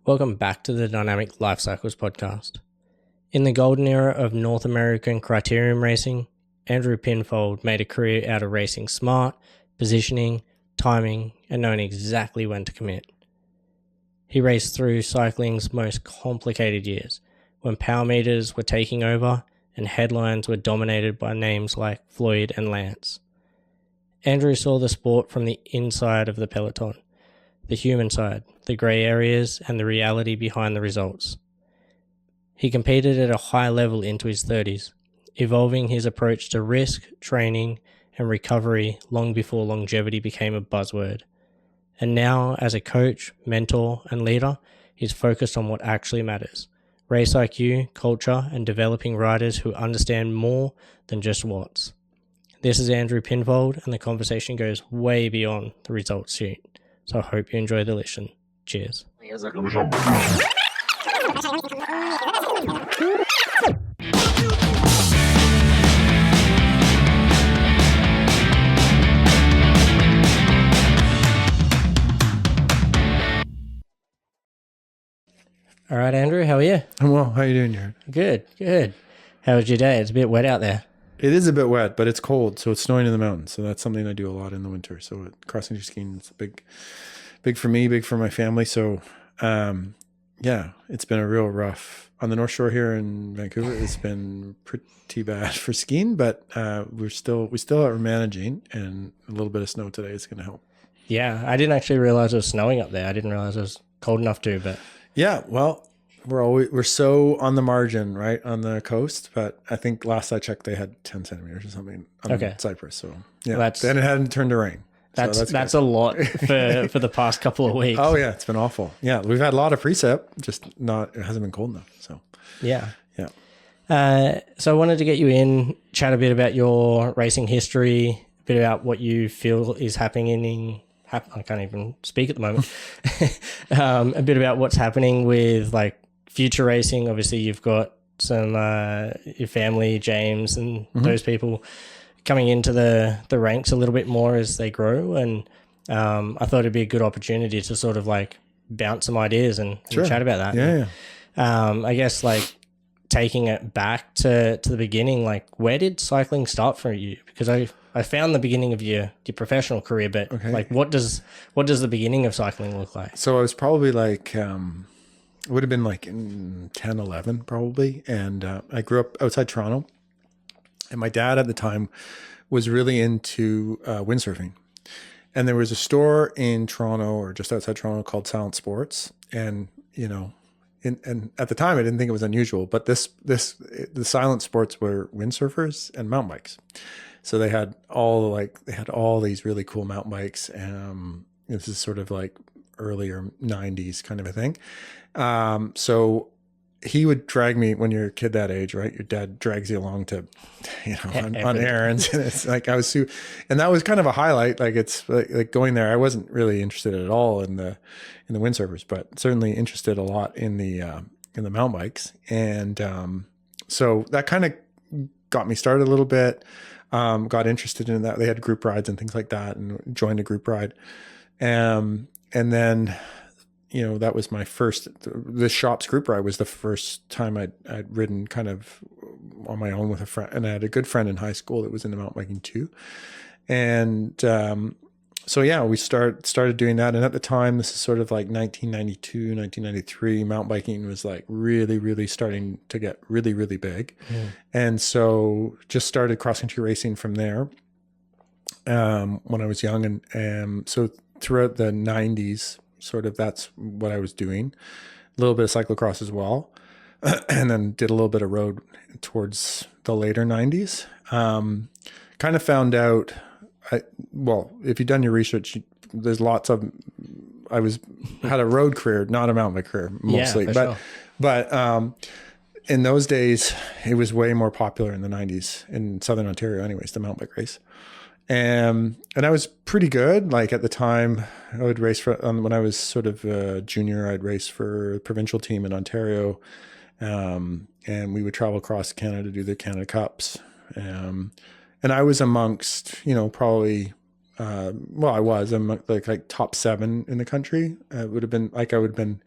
Welcome back to the Dynamic Life Cycles podcast. In the golden era of North American criterium racing, Andrew Pinfold made a career out of racing smart, positioning, timing, and knowing exactly when to commit. He raced through cycling's most complicated years, when power meters were taking over and headlines were dominated by names like Floyd and Lance. Andrew saw the sport from the inside of the peloton, the human side, the grey areas, and the reality behind the results. He competed at a high level into his 30s, evolving his approach to risk, training, and recovery long before longevity became a buzzword. And now, as a coach, mentor, and leader, he's focused on what actually matters: race IQ, culture, and developing riders who understand more than just watts. This is Andrew Pinfold, and the conversation goes way beyond the results sheet. So I hope you enjoy the listen. Cheers. All right, Andrew, how are you? I'm well. How are you doing, Jared? Good. How was your day? It's a bit wet out there. It is a bit wet, but it's cold, so it's snowing in the mountains. So that's something I do a lot in the winter. So cross-country skiing is big for me, big for my family. So, yeah, it's been a real rough on the North Shore here in Vancouver. It's been pretty bad for skiing, but we still are managing, and a little bit of snow today is going to help. Yeah, I didn't actually realize it was snowing up there. I didn't realize it was cold enough to, but yeah, well, we're so on the margin, right, on the coast. But I think last I checked, they had 10 centimeters or something on Cyprus. So yeah, then it hadn't turned to rain. That's a lot for the past couple of weeks. Oh yeah, it's been awful. Yeah, we've had a lot of precip, just it hasn't been cold enough. So yeah. So I wanted to get you in, chat a bit about your racing history, a bit about what you feel is happening I can't even speak at the moment. A bit about what's happening with like future racing. Obviously, you've got some your family, James, and those people coming into the ranks a little bit more as they grow. And I thought it'd be a good opportunity to sort of like bounce some ideas and chat about that. Yeah. I guess like taking it back to the beginning, like where did cycling start for you? Because I found the beginning of your professional career, but like what does the beginning of cycling look like? So I was probably like, it would have been like in 10, 11 probably. And I grew up outside Toronto, and my dad at the time was really into windsurfing. And there was a store in Toronto or just outside Toronto called Silent Sports. And, you know, and at the time I didn't think it was unusual, but the Silent Sports were windsurfers and mountain bikes. So they had all these really cool mountain bikes. This is sort of like earlier 90s kind of a thing. So he would drag me when you're a kid that age, right? Your dad drags you along to, on errands. And it's like, and that was kind of a highlight. Like it's like going there. I wasn't really interested at all in the windsurfers, but certainly interested a lot in the mountain bikes. And, so that kind of got me started a little bit. Got interested in that. They had group rides and things like that, and joined a group ride. And then, that was my first, the shops group ride was the first time I'd ridden kind of on my own with a friend. And I had a good friend in high school that was into mountain biking too. And, so yeah, we started doing that. And at the time, this is sort of like 1992, 1993, mountain biking was like really, really starting to get really, really big. And so just started cross-country racing from there when I was young. And so throughout the 90s, sort of that's what I was doing. A little bit of cyclocross as well. And then did a little bit of road towards the later 90s. Kind of found out, if you've done your research, there's lots of, had a road career, not a mountain bike career mostly, but in those days it was way more popular in the 90s in Southern Ontario anyways, the mountain bike race. And I was pretty good. Like at the time I would race when I was sort of a junior, I'd race for a provincial team in Ontario. And we would travel across Canada to do the Canada Cups. And I was amongst, probably, I was like top 7 in the country. It would have been like, I would have been,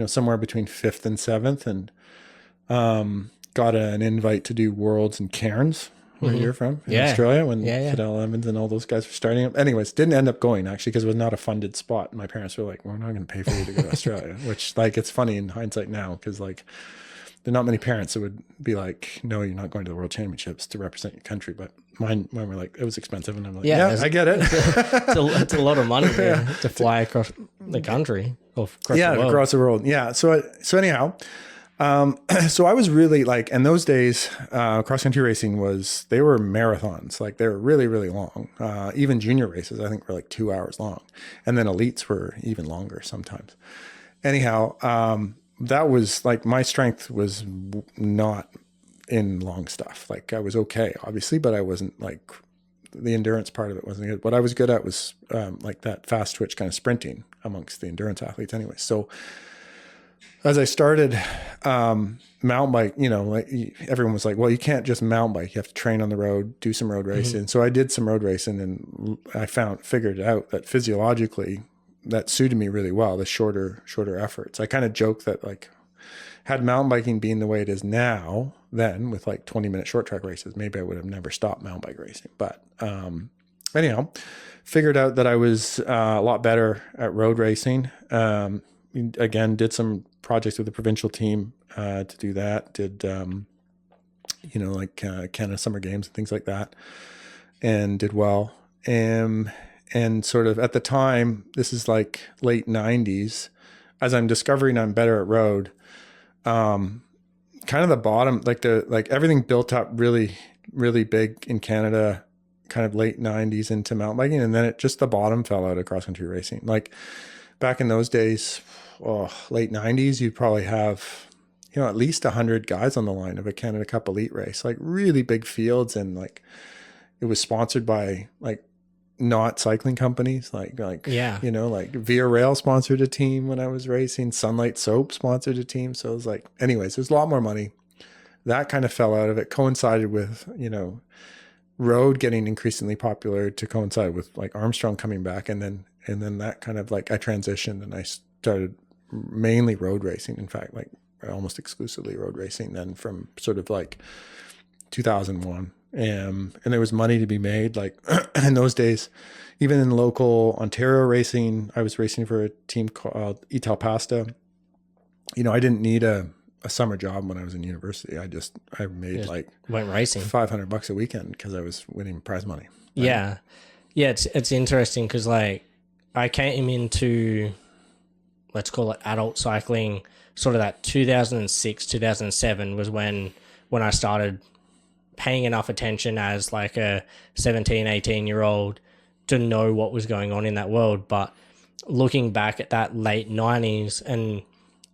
somewhere between 5th and 7th, and got an invite to do Worlds in Cairns, where you're from, in Australia, when Fidel Evans and all those guys were starting up. Anyways, didn't end up going, actually, because it was not a funded spot. My parents were like, we're not going to pay for you to go to Australia, which, like, it's funny in hindsight now, because, like, there are not many parents that would be like, no, you're not going to the World Championships to represent your country. But mine were like, it was expensive. And I'm like, yeah I get it. it's a lot of money to fly across the country or across the world. Across the world. Yeah. So anyhow, so I was really like, and those days, cross-country racing they were marathons. Like, they were really, really long. Even junior races, I think, were like 2 hours long. And then elites were even longer sometimes. Anyhow, that was like, my strength was not in long stuff. Like, I was okay, obviously, but I wasn't like, the endurance part of it wasn't good. What I was good at was like that fast twitch kind of sprinting amongst the endurance athletes anyway. So as I started mountain bike, like, everyone was like, well, you can't just mountain bike. You have to train on the road, do some road racing. So I did some road racing, and I figured out that physiologically that suited me really well, the shorter efforts. I kind of joke that, like, had mountain biking been the way it is now, then with like 20-minute short track races, maybe I would have never stopped mountain bike racing. But anyhow, figured out that I was a lot better at road racing. Again, did some projects with the provincial team to do that. Did, like Canada Summer Games and things like that, and did well. And sort of at the time, this is like late 90s, as I'm discovering I'm better at road, kind of the bottom, like everything built up really, really big in Canada, kind of late 90s into mountain biking. And then the bottom fell out of cross country racing. Like, back in those days, late 90s, you'd probably have, at least 100 guys on the line of a Canada Cup elite race, like really big fields. And like, it was sponsored by like not cycling companies, like Via Rail sponsored a team when I was racing. Sunlight Soap sponsored a team. So it was like, anyways, there's a lot more money. That kind of fell out of it, coincided with, road getting increasingly popular, to coincide with like Armstrong coming back. And then that kind of like, I transitioned and I started mainly road racing. In fact, like almost exclusively road racing then, from sort of like 2001. And there was money to be made. Like, in those days, even in local Ontario racing, I was racing for a team called Etal Pasta. I didn't need a summer job when I was in university. I made went racing $500 a weekend because I was winning prize money. Right? Yeah. It's interesting because like I came into, let's call it adult cycling, sort of that 2006, 2007 was when I started paying enough attention as like a 17, 18-year-old to know what was going on in that world. But looking back at that late 90s and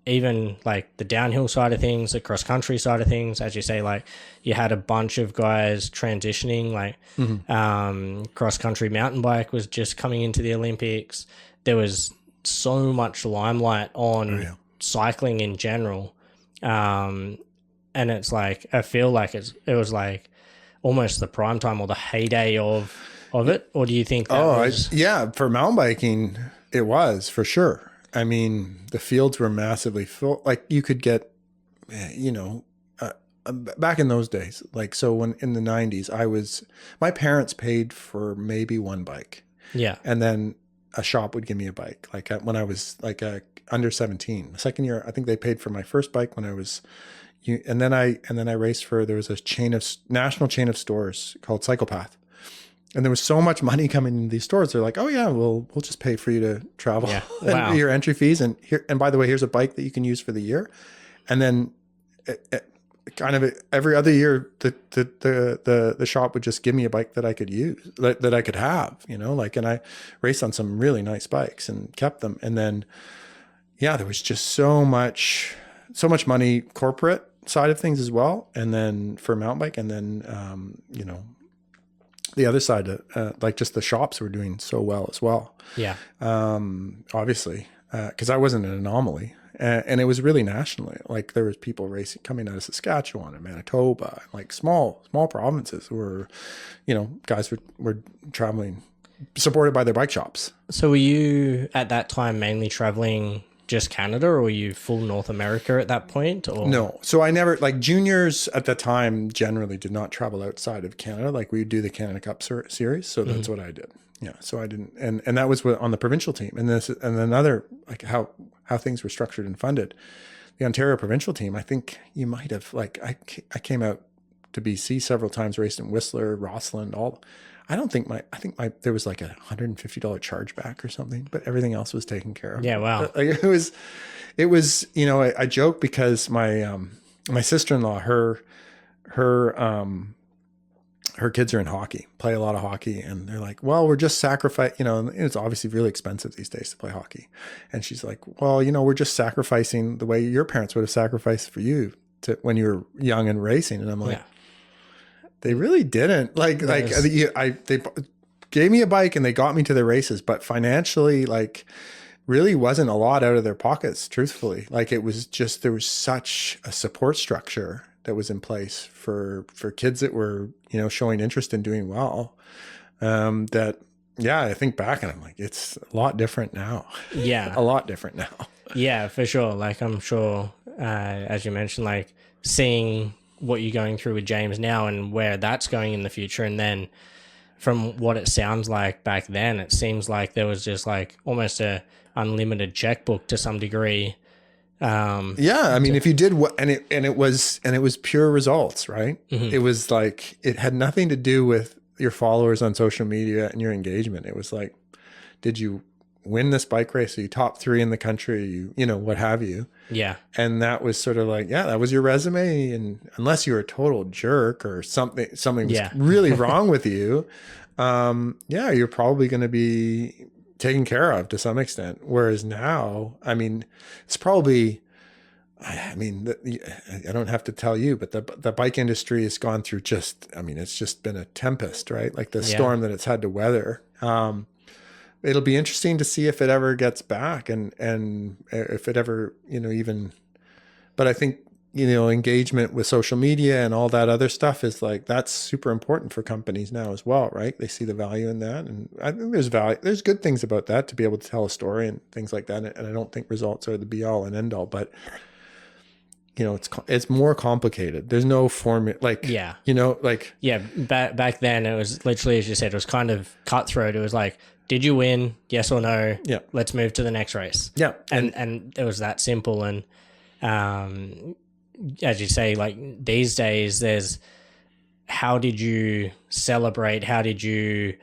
even like the downhill side of things, the cross country side of things, as you say, like you had a bunch of guys transitioning, like cross country mountain bike was just coming into the Olympics. There was so much limelight on cycling in general. And it's like, I feel like it was like almost the prime time or the heyday of it. Or do you think that was... for mountain biking, it was for sure. I mean, the fields were massively full. Like, you could get, back in those days, like, so when in the 90s, my parents paid for maybe one bike. Yeah. And then a shop would give me a bike. Like, when I was like under 17, second year, I think they paid for my first bike when I was... And then I raced for, there was a national chain of stores called Cyclepath. And there was so much money coming into these stores. They're like, oh yeah, we'll just pay for you to travel. Yeah. Wow. Your entry fees. And by the way, here's a bike that you can use for the year. And then kind of every other year, the shop would just give me a bike that I could use, that I could have, and I raced on some really nice bikes and kept them. And then, there was just so much money, corporate side of things as well. And then for mountain bike, and then, the other side, like just the shops were doing so well as well. Yeah. Obviously, cause I wasn't an anomaly, and it was really nationally, like there was people racing coming out of Saskatchewan and Manitoba, like small provinces where, guys were traveling supported by their bike shops. So were you at that time mainly traveling just Canada, or were you full North America at that point? Or No. So I never, like, juniors at the time generally did not travel outside of Canada. Like, we would do the Canada Cup series. So that's what I did. Yeah. So I didn't, and that was on the provincial team. And another, like, how things were structured and funded. The Ontario provincial team, I think you might have, like, I came out to BC several times, raced in Whistler, Rossland, I think there was like $150 chargeback or something, but everything else was taken care of. Yeah, wow. Like, it was, you know, I joke because my sister-in-law, her kids are in hockey, play a lot of hockey. And they're like, well, we're just sacrificing, you know, and it's obviously really expensive these days to play hockey. And she's like, well, you know, we're just sacrificing the way your parents would have sacrificed for you when you were young and racing. And I'm like, they really didn't. They gave me a bike and they got me to the races, but financially, like, really wasn't a lot out of their pockets, truthfully. Like, it was just, there was such a support structure that was in place for kids that were, you know, showing interest in doing well. That, yeah, I think back and I'm like, it's a lot different now. Yeah. A lot different now. Yeah, for sure. Like, I'm sure, as you mentioned, like, seeing what you're going through with James now and where that's going in the future. And then from what it sounds like back then, it seems like there was just like almost a unlimited checkbook to some degree. Yeah. I mean, if you did what, and it was pure results, right? It was like, it had nothing to do with your followers on social media and your engagement. It was like, did you win this bike race? Are you top 3 in the country? You know, what have you? Yeah. And that was sort of like, yeah, that was your resume. And unless you were a total jerk or something was really wrong with you, you're probably going to be taken care of to some extent. Whereas now, I mean, it's probably, I don't have to tell you, but the bike industry has gone through it's just been a tempest, right? Like the storm that it's had to weather. It'll be interesting to see if it ever gets back and if it ever, you know, even, but I think, you know, engagement with social media and all that other stuff is like, that's super important for companies now as well, right? They see the value in that. And I think there's good things about that, to be able to tell a story and things like that. And I don't think results are the be all and end all, but, you know, it's more complicated. There's no formula, like, you know, like, back then it was literally, as you said, it was kind of cutthroat. It was like, did you win? Yes or no? Yeah. Let's move to the next race. Yeah. And it was that simple. And as you say, like, these days, there's, how did you celebrate? How did you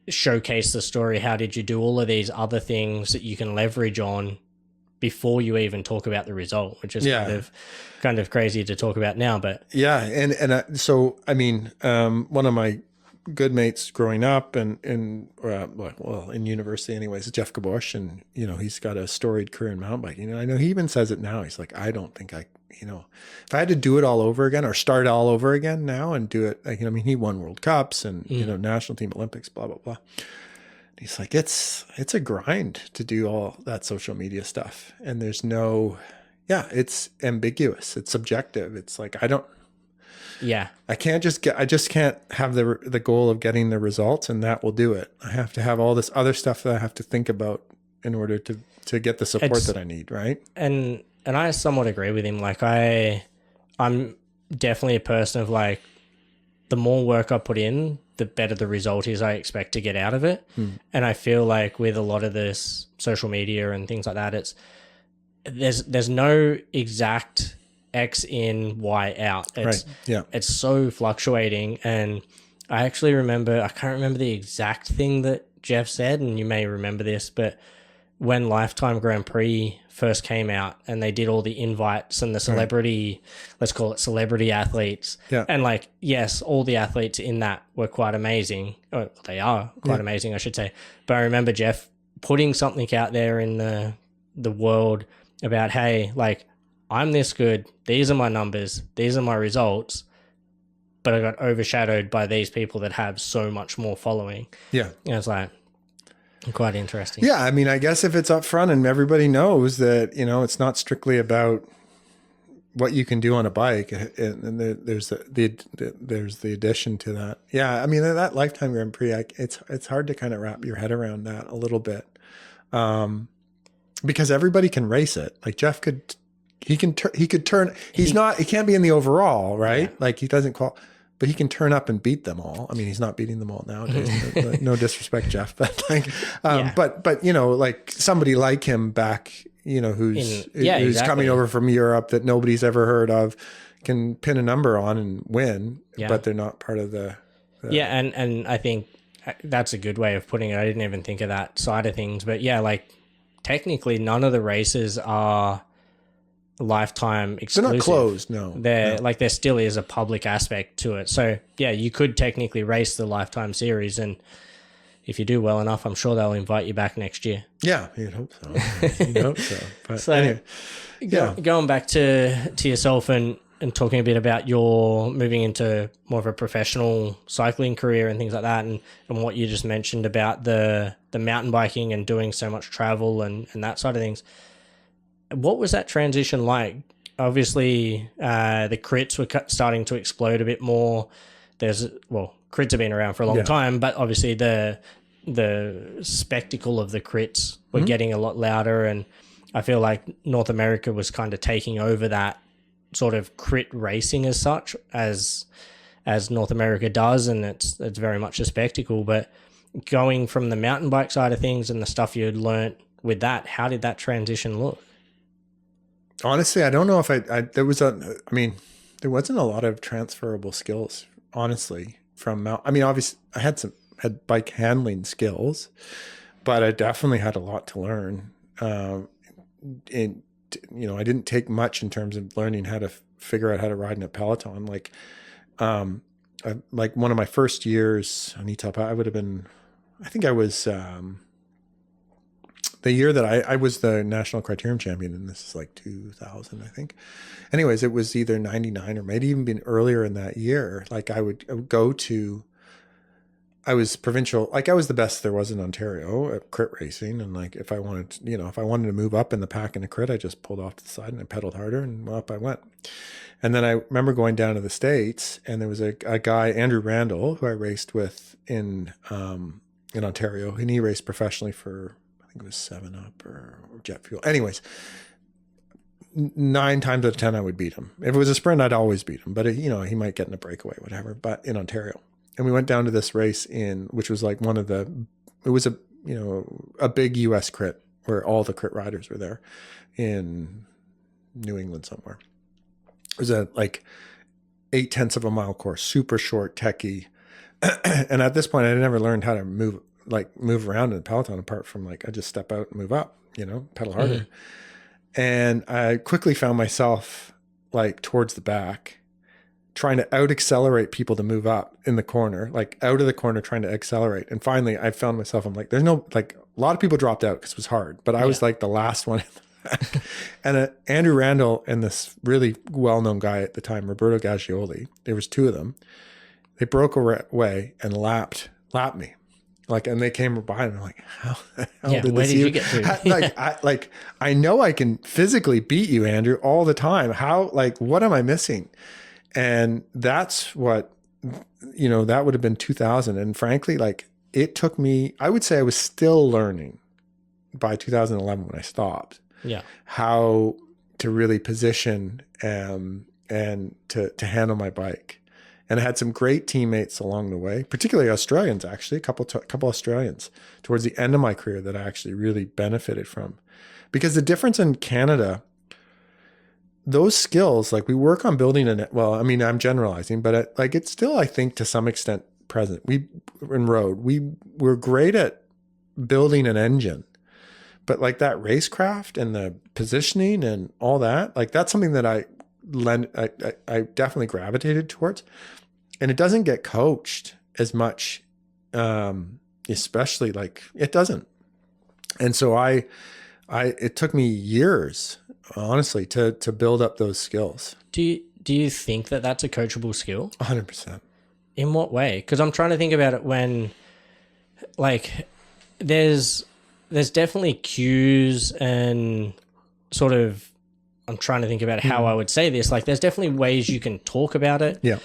showcase the story? How did you do all of these other things that you can leverage on before you even talk about the result, which is kind of crazy to talk about now, but so I mean, one of my good mates growing up and in university anyways, Jeff Gabosh, and you know, he's got a storied career in mountain biking. And I know he even says it now. He's like, I don't think you know, if I had to do it all over again or start all over again now and do it, like, you know, I mean, he won World Cups and you know, national team Olympics, blah blah blah. He's like, it's a grind to do all that social media stuff, and there's no, it's ambiguous, it's subjective. It's like, I just can't have the goal of getting the results and that will do it. I have to have all this other stuff that I have to think about in order to get the support that I need. Right. And I somewhat agree with him. Like, I'm definitely a person of like, the more work I put in, the better the result is I expect to get out of it. And I feel like with a lot of this social media and things like that, there's no exact X in, Y out. It's so fluctuating. And I actually I can't remember the exact thing that Jeff said, and you may remember this, but when Lifetime Grand Prix first came out and they did all the invites and the celebrity, let's call it celebrity athletes. Yeah. And like, yes, all the athletes in that were quite amazing. Or they are quite amazing, I should say. But I remember Jeff putting something out there in the world about, hey, like, I'm this good. These are my numbers. These are my results. But I got overshadowed by these people that have so much more following. Yeah. And it's like, quite interesting. Yeah. I mean, I guess if it's up front and everybody knows that, you know, it's not strictly about what you can do on a bike, and there's the addition to that. Yeah. I mean, that Lifetime Grand Prix, it's hard to kind of wrap your head around that a little bit. because everybody can race it. Like Jeff could, he could turn, he can't be in the overall, right? Yeah. Like he doesn't but he can turn up and beat them all. I mean, he's not beating them all nowadays. No disrespect, Jeff, but like, but you know, like somebody like him back, you know, who's coming over from Europe that nobody's ever heard of, can pin a number on and win, but they're not part of the and I think that's a good way of putting it. I didn't even think of that side of things, but yeah, like technically none of the races are lifetime exclusive. They're not closed, no. Like there still is a public aspect to it. So yeah, you could technically race the lifetime series, and if you do well enough, I'm sure they'll invite you back next year. Yeah, you'd hope so. You'd hope so. But so anyway, going back to yourself and talking a bit about your moving into more of a professional cycling career and things like that, and what you just mentioned about the mountain biking and doing so much travel and that side of things. What was that transition like? Obviously, the crits were starting to explode a bit more. Crits have been around for a long time, but obviously the spectacle of the crits were getting a lot louder, and I feel like North America was kind of taking over that sort of crit racing as such as North America does, and it's very much a spectacle. But going from the mountain bike side of things and the stuff you had learnt with that, how did that transition look? Honestly, I don't know if there wasn't a lot of transferable skills, honestly, obviously I had bike handling skills, but I definitely had a lot to learn. I didn't take much in terms of learning how to figure out how to ride in a peloton. Like one of my first years on ETOP, I was the year that I was the national criterium champion, and this is like 2000, I think. Anyways, it was either 99 or maybe even been earlier in that year. Like I would go to, I was provincial, like I was the best there was in Ontario at crit racing. And like, if I wanted to move up in the pack in a crit, I just pulled off to the side and I pedaled harder and up I went. And then I remember going down to the States, and there was a guy, Andrew Randall, who I raced with in Ontario, and he raced professionally for, I think it was 7-Up or Jet Fuel. Anyways, 9 times out of 10, I would beat him. If it was a sprint, I'd always beat him, but he might get in a breakaway, whatever, but in Ontario. And we went down to this race which was like it was a big US crit where all the crit riders were there in New England somewhere. It was a 0.8 of a mile course, super short, techie. And at this point I had never learned how to move around in the peloton apart from I just step out and move up, pedal harder. Mm-hmm. And I quickly found myself towards the back, trying to out accelerate people to move up in the corner, out of the corner, trying to accelerate. And finally I found myself, there's no, a lot of people dropped out because it was hard, but I was the last one in the back. And Andrew Randall and this really well-known guy at the time, Roberto Gaggioli, there was 2 of them. They broke away and lapped me. And they came behind and I'm like, how did where this did you get to? I know I can physically beat you, Andrew, all the time. How, what am I missing? And that's what, that would have been 2000. And frankly, it took me, I would say I was still learning by 2011 when I stopped. Yeah. How to really position and to handle my bike. And I had some great teammates along the way, particularly Australians, actually, a couple Australians towards the end of my career that I actually really benefited from. Because the difference in Canada, those skills, we work on building I'm generalizing, but it's still, I think, to some extent present. We're great at building an engine, but that racecraft and the positioning and all that, that's something that I definitely gravitated towards. And it doesn't get coached as much, especially it doesn't. And so it took me years, honestly, to build up those skills. Do you think that that's a coachable skill? 100%. In what way? Because I'm trying to think about it when, there's definitely cues and sort of, I'm trying to think about how I would say this. There's definitely ways you can talk about it. Yeah.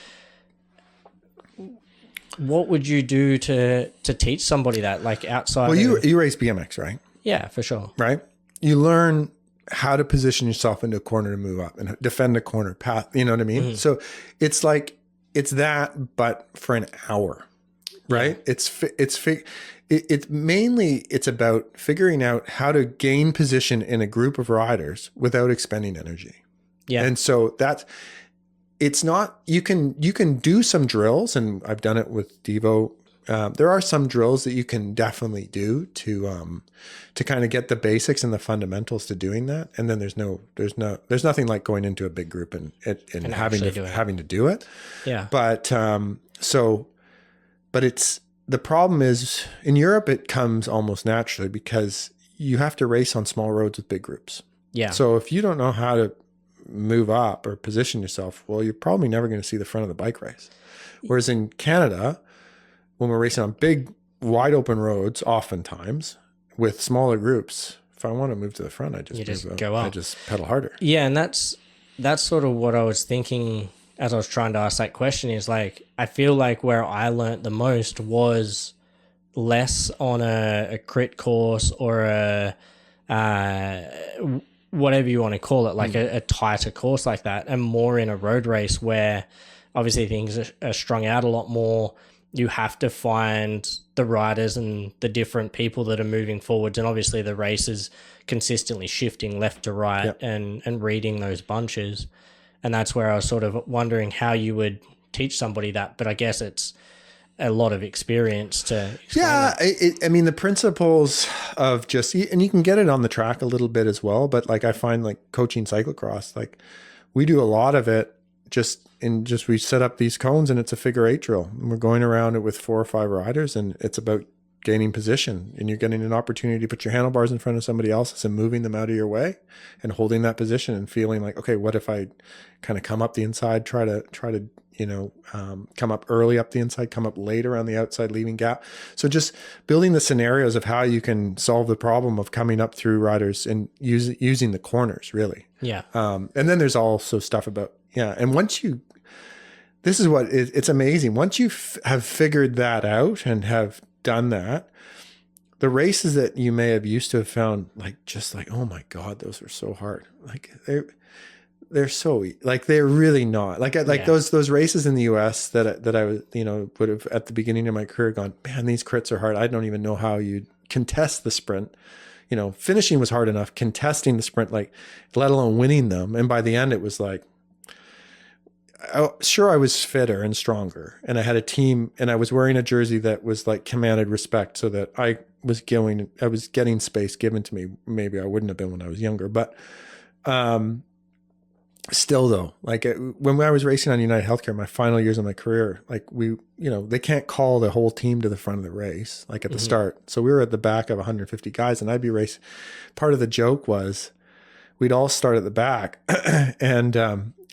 What would you do to teach somebody that, outside? Well, you race BMX, right? Yeah, for sure. Right. you learn how to position yourself into a corner to move up and defend a corner path. You know what I mean? Mm-hmm. So it's like, it's that, but for an hour, right? Yeah. It's mainly, it's about figuring out how to gain position in a group of riders without expending energy. Yeah. And so it's not, you can do some drills, and I've done it with Devo. There are some drills that you can definitely do to kind of get the basics and the fundamentals to doing that. And then there's nothing like going into a big group and having to do it. Yeah. But it's, the problem is in Europe, it comes almost naturally because you have to race on small roads with big groups. Yeah. So if you don't know how to move up or position yourself, well, you're probably never going to see the front of the bike race. Whereas in Canada, when we're racing on big, wide open roads, oftentimes with smaller groups, if I want to move to the front, I just go up. I just pedal harder. Yeah, and that's sort of what I was thinking as I was trying to ask that question. Is like, I feel like where I learnt the most was less on a crit course or a whatever you want to call it, like a tighter course like that, and more in a road race where obviously things are strung out a lot more. You have to find the riders and the different people that are moving forwards. And obviously the race is consistently shifting left to right. Yep. and reading those bunches. And that's where I was sort of wondering how you would teach somebody that. But I guess it's a lot of experience to explain. Yeah. I mean, the principles of just, and you can get it on the track a little bit as well. But like, I find like coaching cyclocross, like we do a lot of it we set up these cones and it's a figure 8 drill, and we're going around it with 4 or 5 riders, and it's about gaining position, and you're getting an opportunity to put your handlebars in front of somebody else's and moving them out of your way and holding that position and feeling like, okay, what if I kind of come up the inside, try to, come up early up the inside, come up late around the outside, leaving gap. So just building the scenarios of how you can solve the problem of coming up through riders and using the corners really. Yeah. And then there's also stuff about, and this is what it's amazing. Once you have figured that out and have done that, the races that you may have used to have found just like, oh my God, those are so hard. Like they're so, like, they're really not those races in the US that I was, would have at the beginning of my career gone, man, these crits are hard. I don't even know how you contest the sprint. Finishing was hard enough, contesting the sprint, like, let alone winning them. And by the end, it was like, sure, I was fitter and stronger, and I had a team, and I was wearing a jersey that was like commanded respect, so that I was getting space given to me. Maybe I wouldn't have been when I was younger, but still though, like when I was racing on United Healthcare, my final years of my career, like they can't call the whole team to the front of the race, like at the start. So we were at the back of 150 guys, and I'd be racing. Part of the joke was we'd all start at the back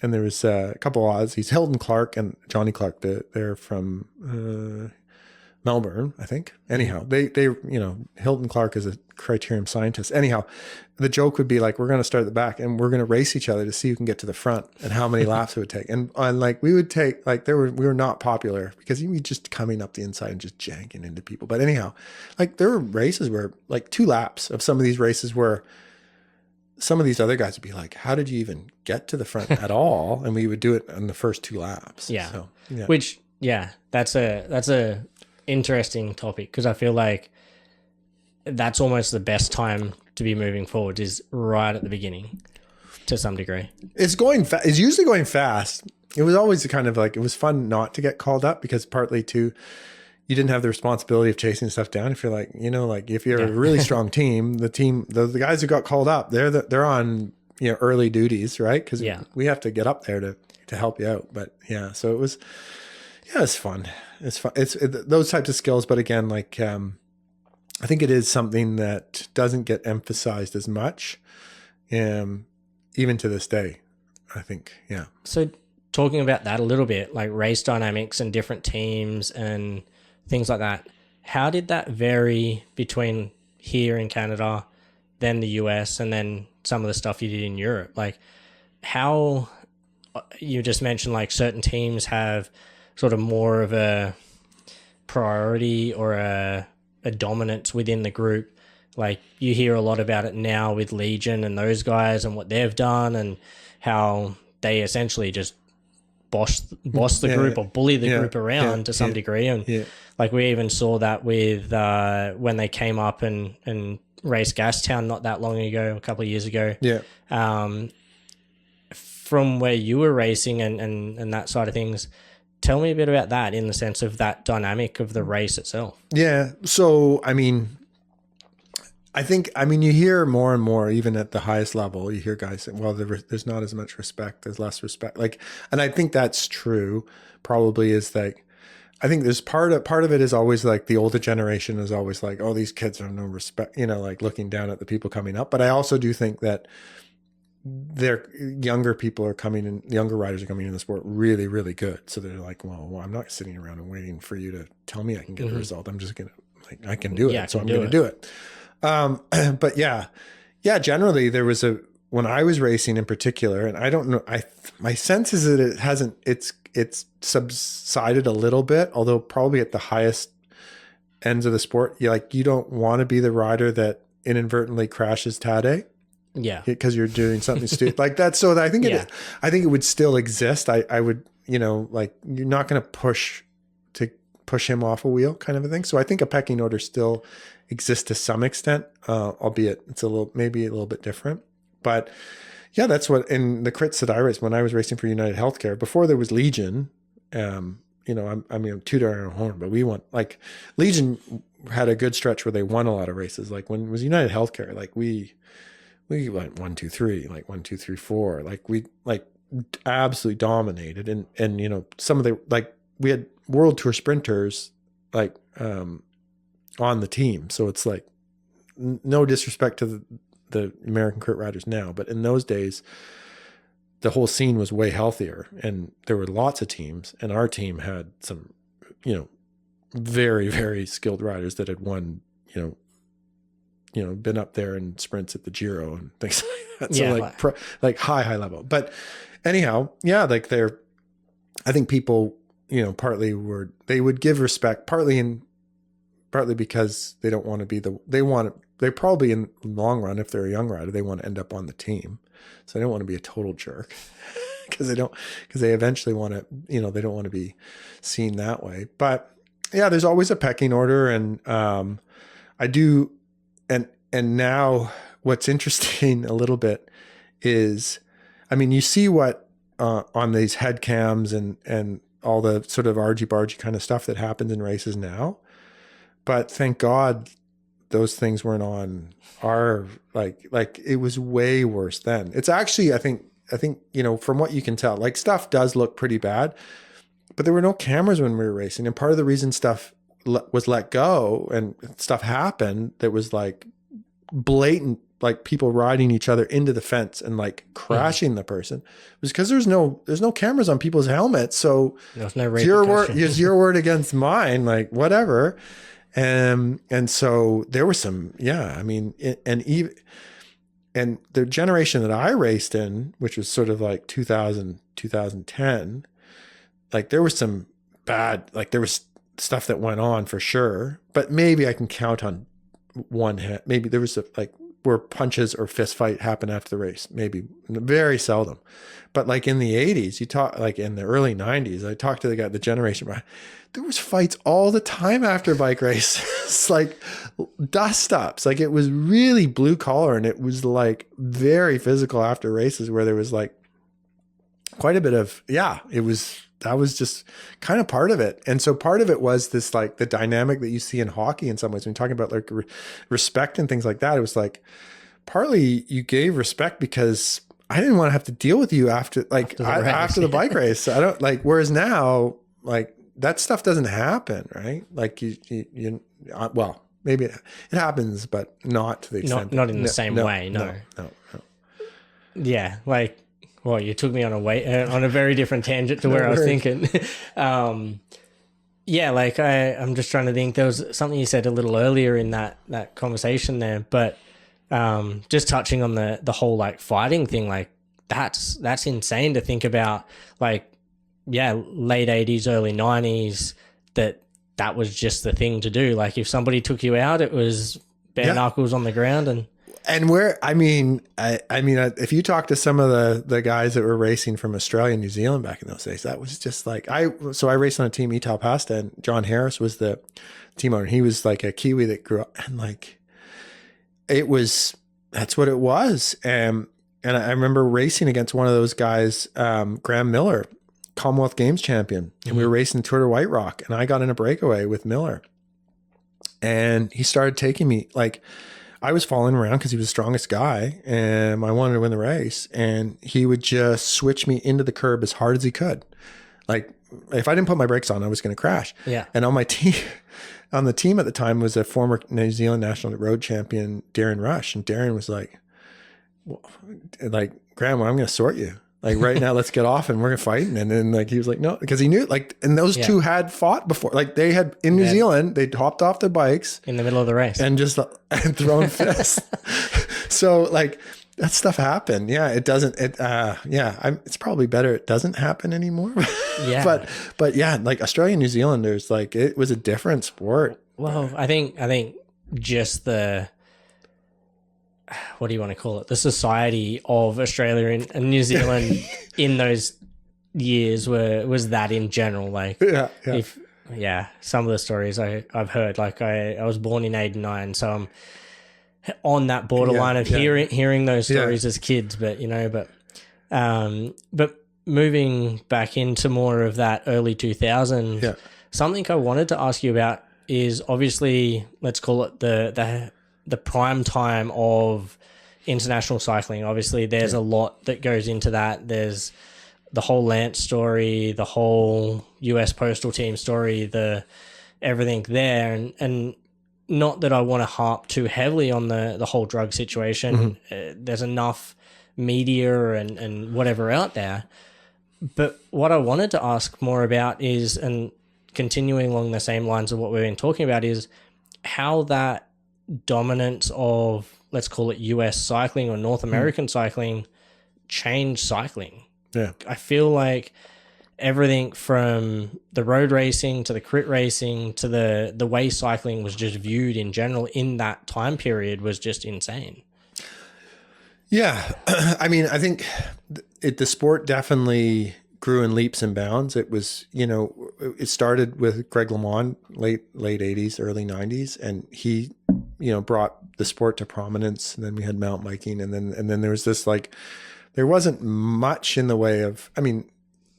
and there was a couple of Aussies, Hilton Clark and Johnny Clark. They're from Melbourne, I think. Anyhow, they Hilton Clark is a Criterium scientist. Anyhow, the joke would be like, we're going to start at the back and we're going to race each other to see who can get to the front and how many laps it would take. And like we would take, like, we were not popular because we just coming up the inside and just janking into people. But anyhow, like there were races where like 2 laps of some of these races where some of these other guys would be like, how did you even get to the front at all? And we would do it in the first 2 laps. Yeah. So, yeah. Which, that's a interesting topic, because I feel like that's almost the best time to be moving forward, is right at the beginning to some degree. It's it's usually going fast. It was always kind of like, it was fun not to get called up, because partly too, you didn't have the responsibility of chasing stuff down. If you're like, like if you're a really strong team, the guys who got called up, they're on, early duties, right? Because we have to get up there to help you out. But so it was, it's fun. It's fun. It's those types of skills. But again, like, I think it is something that doesn't get emphasized as much, even to this day, I think. Yeah. So talking about that a little bit, like race dynamics and different teams and things like that, how did that vary between here in Canada, then the US, and then some of the stuff you did in Europe? Like, how, you just mentioned like certain teams have sort of more of a priority or a dominance within the group. Like you hear a lot about it now with Legion and those guys and what they've done and how they essentially just boss the group or bully the group around to some degree. And like we even saw that with when they came up and raced Gastown not that long ago, a couple of years ago. From where you were racing and that side of things, tell me a bit about that in the sense of that dynamic of the race itself. Yeah. So, I mean, you hear more and more, even at the highest level, you hear guys saying, well, there's not as much respect, there's less respect. Like, and I think that's true, probably is like, I think there's part of it is always like the older generation is always like, oh, these kids have no respect, like looking down at the people coming up. But I also do think that younger riders are coming in the sport really, really good. So they're like, well, I'm not sitting around and waiting for you to tell me I can get a result. I'm just going to, I can do it. So I'm going to do it. But generally there was when I was racing in particular, and I don't know, my sense is that it's subsided a little bit, although probably at the highest ends of the sport, you don't want to be the rider that inadvertently crashes Tade. Yeah. Because you're doing something stupid like that. So I think it would still exist. I would, like you're not going to push him off a wheel kind of a thing. So I think a pecking order still exists to some extent, albeit it's maybe a little bit different. But yeah, that's what in the crits that I raced when I was racing for United Healthcare before there was Legion. I'm tooting our own horn, but we won. Like Legion had a good stretch where they won a lot of races. Like when it was United Healthcare, like we went 1, 2, 3, like 1, 2, 3, 4. Like we absolutely dominated, and some of we had World Tour sprinters on the team. So it's like no disrespect to the American crit riders now, but in those days, the whole scene was way healthier, and there were lots of teams, and our team had some, very, very skilled riders that had won, been up there in sprints at the Giro and things like that. So high level. But anyhow, I think people, partly they would give respect, partly because they don't want to be they probably in the long run, if they're a young rider, they want to end up on the team. So they don't want to be a total jerk because they eventually want to, they don't want to be seen that way. But yeah, there's always a pecking order. And I do. And now what's interesting a little bit is, you see what on these head cams and all the sort of argy-bargy kind of stuff that happens in races now. But thank God those things weren't on our, like it was way worse then. It's actually, I think, from what you can tell, like stuff does look pretty bad, but there were no cameras when we were racing. And part of the reason stuff was let go and stuff happened that was like blatant, like people riding each other into the fence and like crashing the person, was because there's no cameras on people's helmets. So there's no your word against mine, like whatever. And so there was some, and the generation that I raced in, which was sort of like 2000, 2010, like there was some bad, like there was stuff that went on for sure, but maybe I can count on one hand. Maybe there was where punches or fist fight happened after the race, maybe very seldom. But like in the 80s, in the early 90s, I talked to the generation, there was fights all the time after bike races, like dust ups. Like it was really blue collar, and it was like very physical after races where there was like quite a bit of, that was just kind of part of it. And so part of it was this, like the dynamic that you see in hockey in some ways, when you're talking about like respect and things like that. It was like, partly you gave respect because I didn't want to have to deal with you after the bike race. I don't like, whereas now, like that stuff doesn't happen, right? Like well, maybe it happens, but not to the extent. Not in the same way. No. Yeah. Like, well, you took me on a very different tangent to where I was thinking. Like I'm just trying to think. There was something you said a little earlier in that conversation there, but just touching on the whole like fighting thing, like that's insane to think about. Like, late 80s, early 90s, that was just the thing to do. Like if somebody took you out, it was bare knuckles on the ground. And if you talk to some of the guys that were racing from Australia and New Zealand back in those days, that was just like, I raced on a team, Etal Pasta, and John Harris was the team owner. He was like a Kiwi that grew up, and like, that's what it was. And I remember racing against one of those guys, Graham Miller, Commonwealth Games champion. And we were racing Tour de White Rock, and I got in a breakaway with Miller. And he started taking me, like, I was following around because he was the strongest guy and I wanted to win the race. And he would just switch me into the curb as hard as he could. Like, if I didn't put my brakes on, I was going to crash. Yeah. And on my team, on the team at the time was a former New Zealand national road champion, Darren Rush. And Darren was like, Graham, I'm going to sort you. Like, right now, let's get off and we're fighting. And then, like, he was like, no, because he knew, like, and those two had fought before. Like, they had, in New Zealand, they'd hopped off their bikes in the middle of the race and just and thrown fists. So, like, that stuff happened. Yeah, it doesn't, it's probably better it doesn't happen anymore. Yeah. but yeah, like, Australia and New Zealanders, like, it was a different sport. Well, I think just what do you want to call it? The society of Australia and New Zealand in those years was that in general. Like, some of the stories I've heard, like I was born in 89, so I'm on that borderline of hearing those stories as kids, but moving back into more of that early 2000s, something I wanted to ask you about is obviously, let's call it the prime time of international cycling. Obviously, there's a lot that goes into that. There's the whole Lance story, the whole US Postal Team story, the everything there. And not that I want to harp too heavily on the whole drug situation. There's enough media and whatever out there. But what I wanted to ask more about is, and continuing along the same lines of what we've been talking about, is how that dominance of, let's call it US cycling or North American cycling, changed cycling. Yeah. I feel like everything from the road racing to the crit racing to the way cycling was just viewed in general in that time period was just insane. Yeah. I mean, I think the sport definitely grew in leaps and bounds. It was, it started with Greg LeMond, late 80s, early 90s, and he, brought the sport to prominence. And then we had mountain biking, and then there was this, like, there wasn't much in the way of, I mean,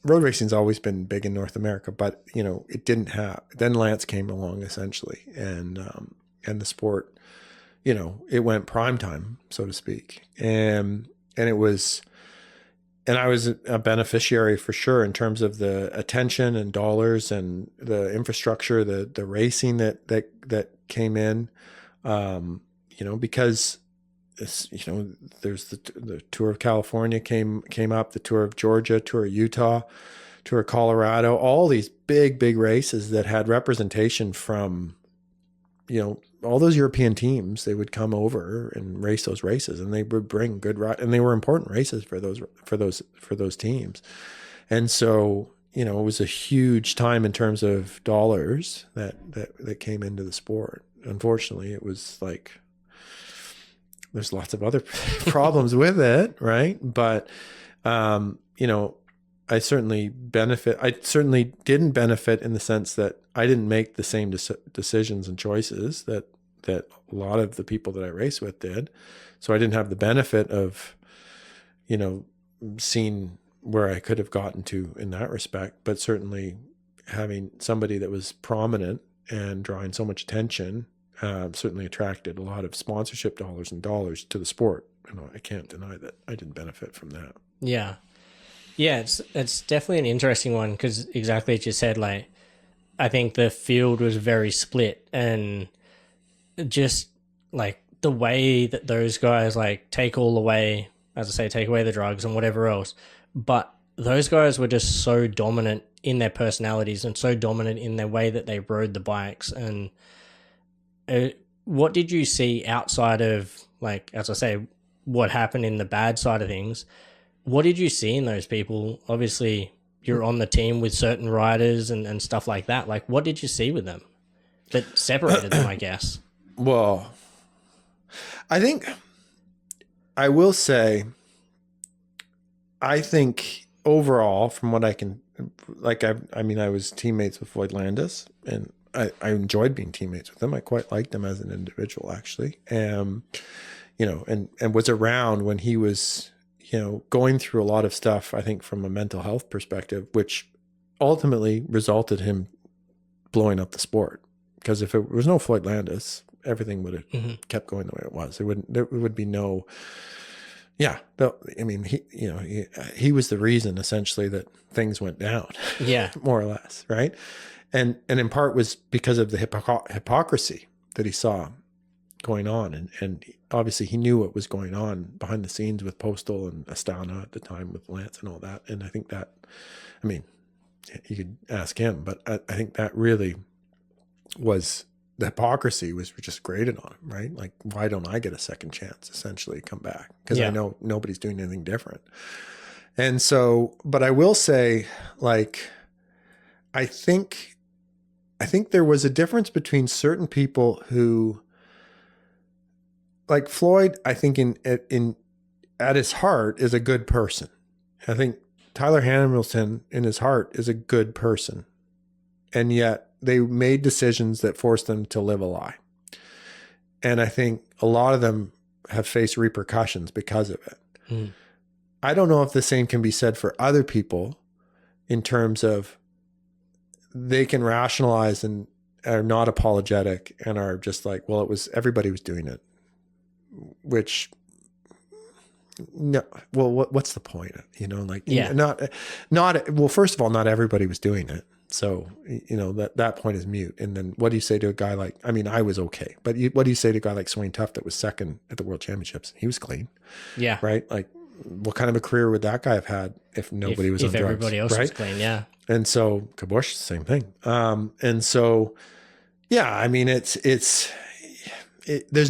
road racing's always been big in North America, but it didn't have. Then Lance came along essentially, and the sport, it went prime time, so to speak, and it was. And I was a beneficiary for sure in terms of the attention and dollars and the infrastructure, the racing that came in, because there's the Tour of California came up, the Tour of Georgia, Tour of Utah, Tour of Colorado, all these big races that had representation from, all those European teams. They would come over and race those races, and they would bring good and they were important races for those teams. And so, it was a huge time in terms of dollars that came into the sport. Unfortunately, it was like, there's lots of other problems with it, right? But, I certainly didn't benefit in the sense that I didn't make the same decisions and choices that a lot of the people that I race with did. So I didn't have the benefit of, seeing where I could have gotten to in that respect, but certainly having somebody that was prominent and drawing so much attention certainly attracted a lot of sponsorship dollars to the sport. I can't deny that I didn't benefit from that. Yeah. Yeah, it's definitely an interesting one because exactly as you said, like, I think the field was very split, and just like the way that those guys like take away the drugs and whatever else, but those guys were just so dominant in their personalities and so dominant in their way that they rode the bikes. And what did you see outside of, like, as I say, what happened in the bad side of things? What did you see in those people? Obviously, you're on the team with certain riders and stuff like that. Like, what did you see with them that separated them, I guess? Well, I think I will say, I think overall, from what I can, like, I mean, I was teammates with Floyd Landis, and I enjoyed being teammates with him. I quite liked him as an individual, actually. You know, and was around when he was, you know, going through a lot of stuff, I think, from a mental health perspective, which ultimately resulted him blowing up the sport. Because if it was no Floyd Landis, everything would have kept going the way it was. There would be no, yeah. I mean, he was the reason essentially that things went down. Yeah. More or less. Right. And in part was because of the hypocrisy that he saw going on. And obviously he knew what was going on behind the scenes with Postal and Astana at the time with Lance and all that. And I think that, I mean, you could ask him, but I think that really was, the hypocrisy was just graded on him, right? Like, why don't I get a second chance, essentially, to come back? Because I know nobody's doing anything different. And so, but I will say, like, I think there was a difference between certain people who, like Floyd, I think at his heart is a good person. I think Tyler Hamilton in his heart is a good person. And yet they made decisions that forced them to live a lie. And I think a lot of them have faced repercussions because of it. I don't know if the same can be said for other people in terms of they can rationalize and are not apologetic and are just like, well, everybody was doing it, which, no, well, what's the point? You know, like, well, first of all, not everybody was doing it. So, you know, that point is mute. And then what do you say to a guy like, I mean, I was okay, but what do you say to a guy like Swain Tuft that was second at the World Championships? He was clean. Yeah. Right. Like, what kind of a career would that guy have had if nobody was on drugs? If everybody else was clean. Yeah. And so Kabush, same thing. And so, yeah, I mean, there's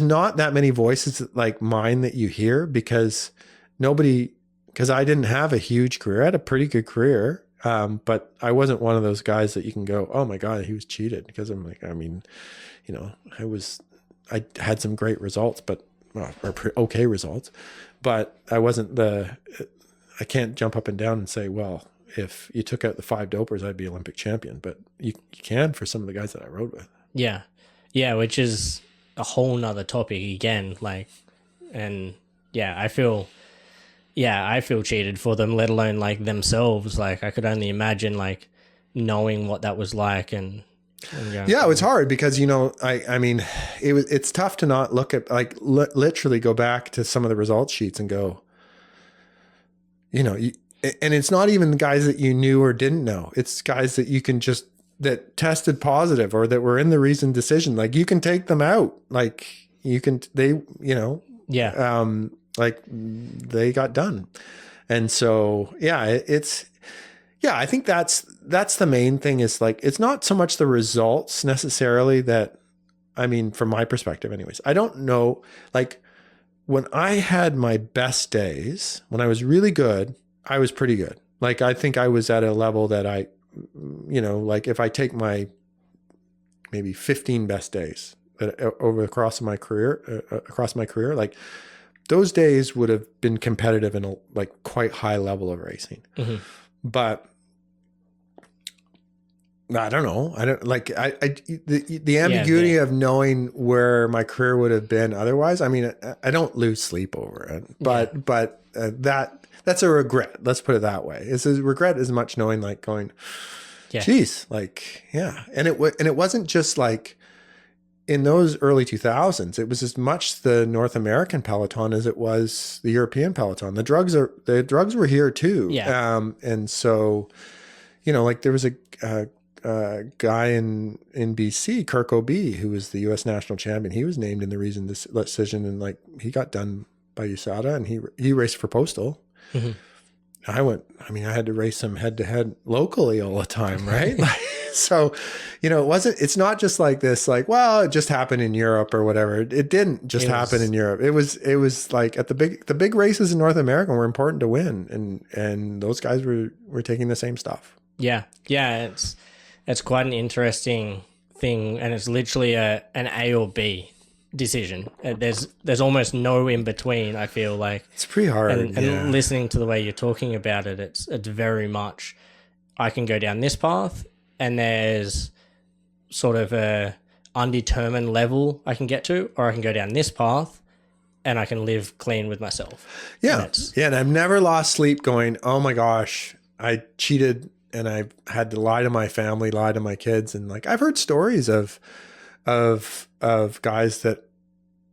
not that many voices like mine that you hear because I didn't have a huge career. I had a pretty good career. But I wasn't one of those guys that you can go, oh my God, he was cheated. Because I'm like, I mean, you know, I had some great results, but okay results, but I wasn't I can't jump up and down and say, well, if you took out the 5 dopers, I'd be Olympic champion, but you can for some of the guys that I rode with. Yeah. Yeah. Which is a whole nother topic again. Like, and yeah, I feel cheated for them, let alone like themselves. Like, I could only imagine like knowing what that was like. And yeah, it was hard because, you know, I mean, it's tough to not look at, like, literally go back to some of the results sheets and go, you know, and it's not even the guys that you knew or didn't know. It's guys that you can that tested positive or that were in the reasoned decision. Like, you can take them out. Like, like they got done. And so, yeah, I think that's the main thing is like, it's not so much the results necessarily that, I mean, from my perspective anyways, I don't know, like when I had my best days, when I was really good, I was pretty good. Like, I think I was at a level that I, you know, like if I take my maybe 15 best days that across my career, like, those days would have been competitive in a like quite high level of racing. Mm-hmm. But I don't know. I don't like the ambiguity of knowing where my career would have been otherwise. I mean, I don't lose sleep over it, but that's a regret. Let's put it that way. It's a regret as much knowing like going, geez, like, yeah. And it wasn't just like, in those early 2000s, it was as much the North American peloton as it was the European peloton. The drugs were here too. Yeah. And so, you know, like there was a guy in BC, Kirk O'Bee, who was the U.S. national champion. He was named in the reason decision, and like he got done by USADA, and he raced for Postal. Mm-hmm. I had to race him head to head locally all the time, right? So, you know, it's not just like this, like, well, it just happened in Europe or whatever. It didn't just happen in Europe. It was like at the big races in North America were important to win. And those guys were taking the same stuff. Yeah. Yeah. It's quite an interesting thing. And it's literally an A or B. decision. There's almost no in between, I feel like. It's pretty hard. And listening to the way you're talking about it, it's very much, I can go down this path, and there's sort of a undetermined level I can get to, or I can go down this path and I can live clean with myself. Yeah. And I've never lost sleep going, oh my gosh, I cheated and I had to lie to my family, lie to my kids. And like, I've heard stories of guys that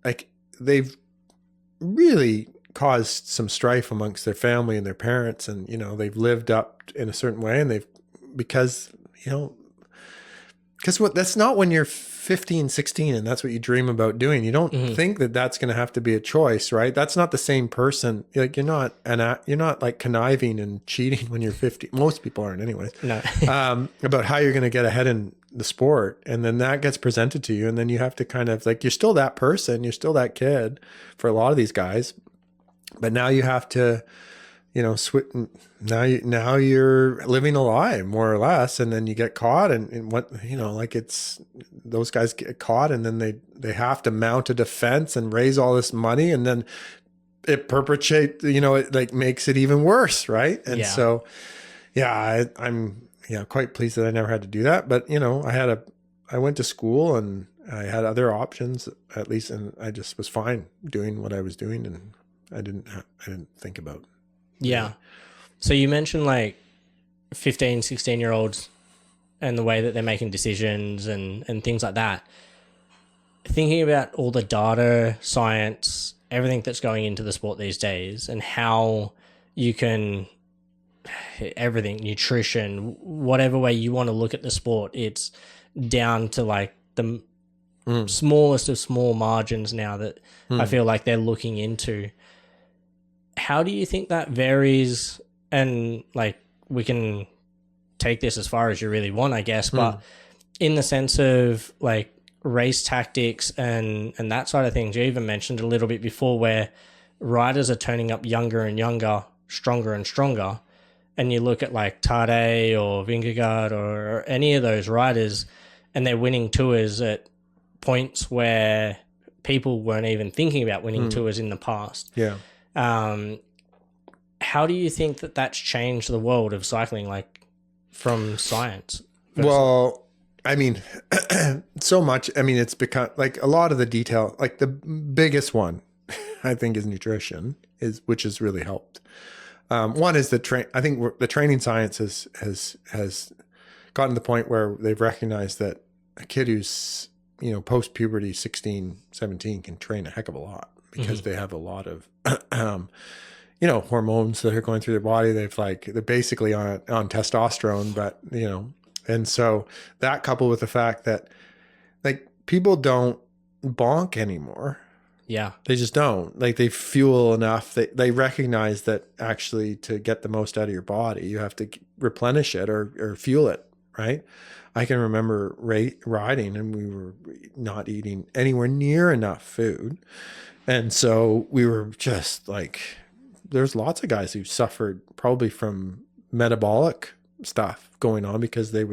like they've really caused some strife amongst their family and their parents. And, you know, they've lived up in a certain way, and because that's not when you're 15, 16, and that's what you dream about doing. You don't think that that's going to have to be a choice, right? That's not the same person. Like you're not like conniving and cheating when you're 50. Most people aren't anyways. No. About how you're going to get ahead in the sport. And then that gets presented to you. And then you have to kind of like, you're still that person. You're still that kid for a lot of these guys. But now you have to, you know, now you're living a lie more or less, and then you get caught, and what, you know, like it's, those guys get caught, and then they have to mount a defense and raise all this money, and then it perpetuates, you know, it like makes it even worse, right? And so, I'm quite pleased that I never had to do that. But you know, I went to school and I had other options at least, and I just was fine doing what I was doing, and I didn't think about. Yeah. So you mentioned like 15, 16-year-olds and the way that they're making decisions and things like that. Thinking about all the data, science, everything that's going into the sport these days, and how you can, everything, nutrition, whatever way you want to look at the sport, it's down to like the smallest of small margins now that I feel like they're looking into. How do you think that varies? And like, we can take this as far as you really want, I guess, but in the sense of like race tactics and that side of things, you even mentioned a little bit before where riders are turning up younger and younger, stronger and stronger. And you look at like Tade or Vingegaard or any of those riders, and they're winning tours at points where people weren't even thinking about winning tours in the past. Yeah. How do you think that that's changed the world of cycling, like from science? Well, I mean, so much. I mean, it's become like a lot of the detail, like the biggest one, I think, is nutrition, which has really helped. One is I think the training science has gotten to the point where they've recognized that a kid who's, you know, post puberty, 16, 17 can train a heck of a lot because they have a lot of, you know, hormones that are going through their body. They're basically on testosterone, but you know, and so that coupled with the fact that like people don't bonk anymore. Yeah. They just don't. Like they fuel enough. They recognize that actually to get the most out of your body, you have to replenish it or fuel it, right? I can remember riding and we were not eating anywhere near enough food. And so we were just like, there's lots of guys who suffered probably from metabolic stuff going on because they're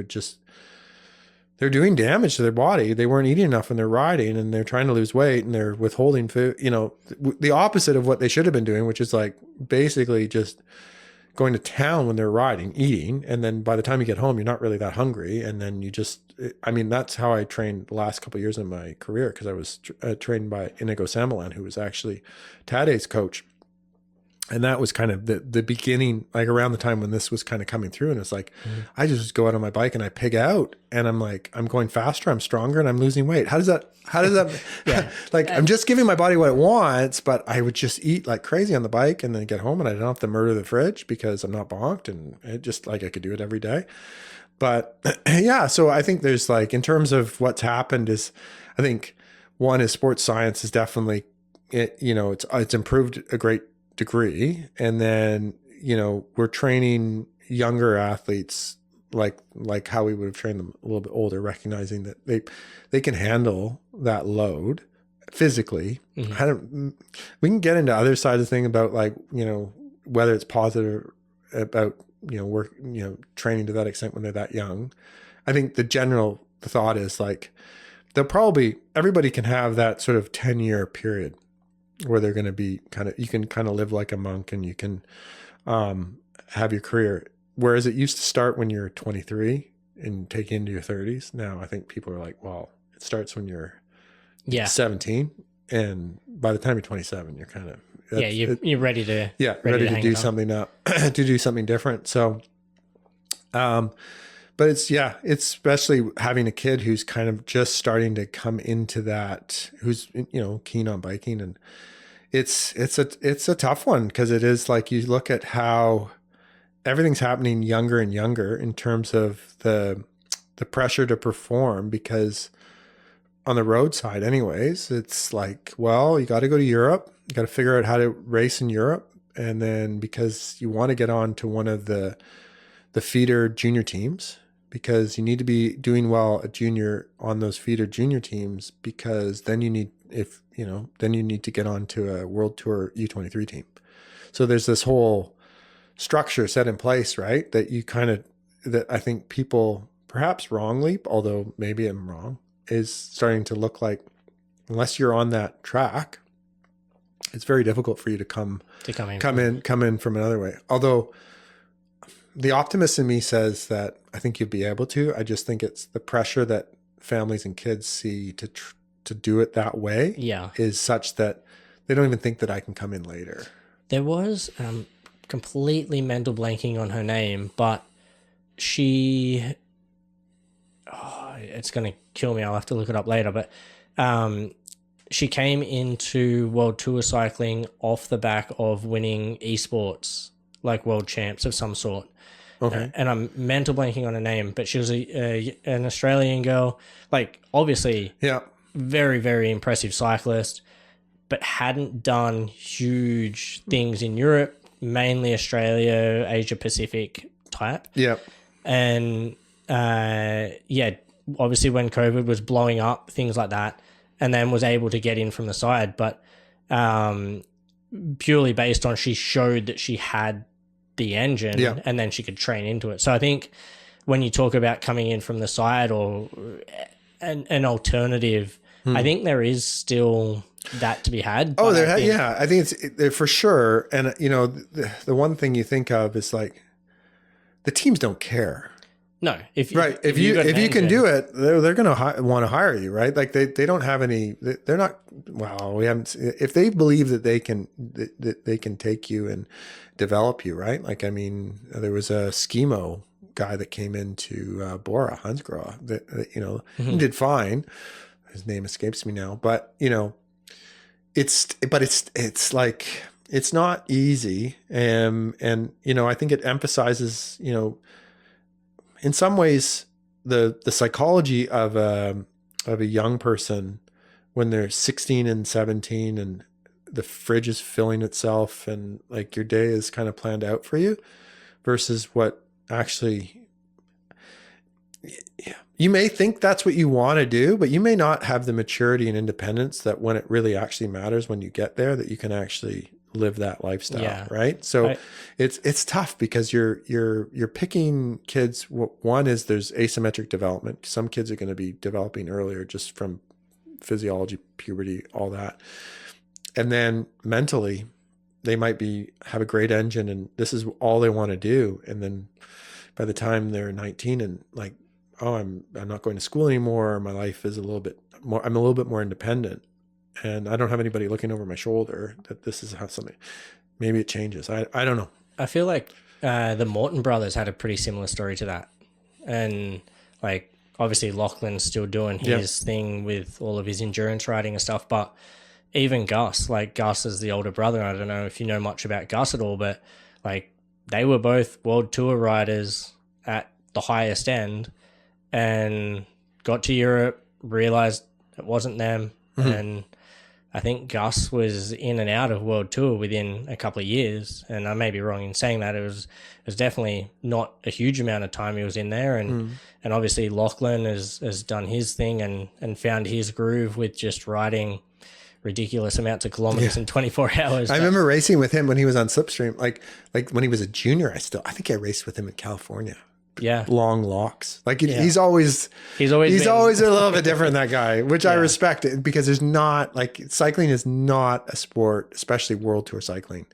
doing damage to their body. They weren't eating enough when they're riding, and they're trying to lose weight, and they're withholding food, you know, the opposite of what they should have been doing, which is like basically just going to town when they're riding, eating. And then by the time you get home, you're not really that hungry. And then that's how I trained the last couple of years of my career. Cause I was trained by Inigo Samalan, who was actually Tade's coach. And that was kind of the beginning, like around the time when this was kind of coming through. And it's like, I just go out on my bike and I pig out, and I'm like, I'm going faster, I'm stronger, and I'm losing weight. How does that, yeah. Like, I'm just giving my body what it wants, but I would just eat like crazy on the bike and then get home and I don't have to murder the fridge because I'm not bonked, and it just like, I could do it every day. But yeah, so I think there's like, in terms of what's happened is, I think one is sports science is definitely, it's improved a great degree. And then, you know, we're training younger athletes like how we would have trained them a little bit older, recognizing that they can handle that load physically. We can get into other sides of the thing about like, you know, whether it's positive about, you know, work, you know, training to that extent when they're that young. I think the thought is like, everybody can have that sort of 10-year period where they're going to be you can kind of live like a monk and you can have your career. Whereas it used to start when you're 23 and take you into your 30s. Now I think people are like, well, it starts when you're 17, and by the time you're 27, you're kind of you're ready to ready to do something to do something different. So, but it's especially having a kid who's kind of just starting to come into that, who's keen on biking, and it's a tough one because it is like you look at how everything's happening younger and younger in terms of the pressure to perform, because on the road side anyways, it's like, well, you got to go to Europe, you got to figure out how to race in Europe, and then because you want to get on to one of the feeder junior teams, because you need to be doing well at junior on those feeder junior teams, because then you need to get on to a World Tour U23 team. So there's this whole structure set in place, right? That I think people, perhaps wrongly, although maybe I'm wrong, is starting to look like, unless you're on that track, it's very difficult for you to come in from another way. Although the optimist in me says that I think you'd be able to. I just think it's the pressure that families and kids see to do it that way is such that they don't even think that I can come in later. There was completely mental blanking on her name, but she... it's going to kill me. I'll have to look it up later. But she came into World Tour cycling off the back of winning esports, like world champs of some sort. Okay. And I'm mental blanking on her name, but she was an Australian girl, like obviously very, very impressive cyclist, but hadn't done huge things in Europe, mainly Australia, Asia Pacific type. Yeah. And obviously when COVID was blowing up, things like that, and then was able to get in from the side, but purely based on she showed that she had the engine and then she could train into it. So I think when you talk about coming in from the side or an alternative, I think there is still that to be had. Oh, I think it's for sure. And the one thing you think of is like the teams don't care. No, if you can do it, they're going to want to hire you, right? Like they don't have any. They're not. Well, we haven't. If they believe that they can take you and develop you, right? Like I mean, there was a schemo guy that came into Bora Hansgrohe that he did fine. His name escapes me now, but it's like it's not easy, and I think it emphasizes in some ways, the psychology of a young person when they're 16 and 17 and the fridge is filling itself and like your day is kind of planned out for you, versus what actually you may think that's what you want to do, but you may not have the maturity and independence that when it really actually matters when you get there, that you can actually live that lifestyle, right? So it's tough because you're picking kids. One is there's asymmetric development. Some kids are going to be developing earlier just from physiology, puberty, all that. And then mentally, they might have a great engine and this is all they want to do. And then by the time they're 19 and like, oh, I'm not going to school anymore. My life is I'm a little bit more independent. And I don't have anybody looking over my shoulder that this is how something, maybe it changes. I don't know. I feel like the Morton brothers had a pretty similar story to that. And like, obviously Lachlan's still doing his thing with all of his endurance riding and stuff, but even Gus is the older brother. I don't know if you know much about Gus at all, but like they were both World Tour riders at the highest end and got to Europe, realized it wasn't them. And I think Gus was in and out of World Tour within a couple of years, and I may be wrong in saying that. It was definitely not a huge amount of time he was in there, and obviously Lachlan has done his thing and found his groove with just riding ridiculous amounts of kilometers in 24 hours. I remember racing with him when he was on Slipstream, like when he was a junior. I think I raced with him in California. long locks. Like he's always a little bit different, that guy, which I respect it, because there's not, like, cycling is not a sport, especially World Tour cycling.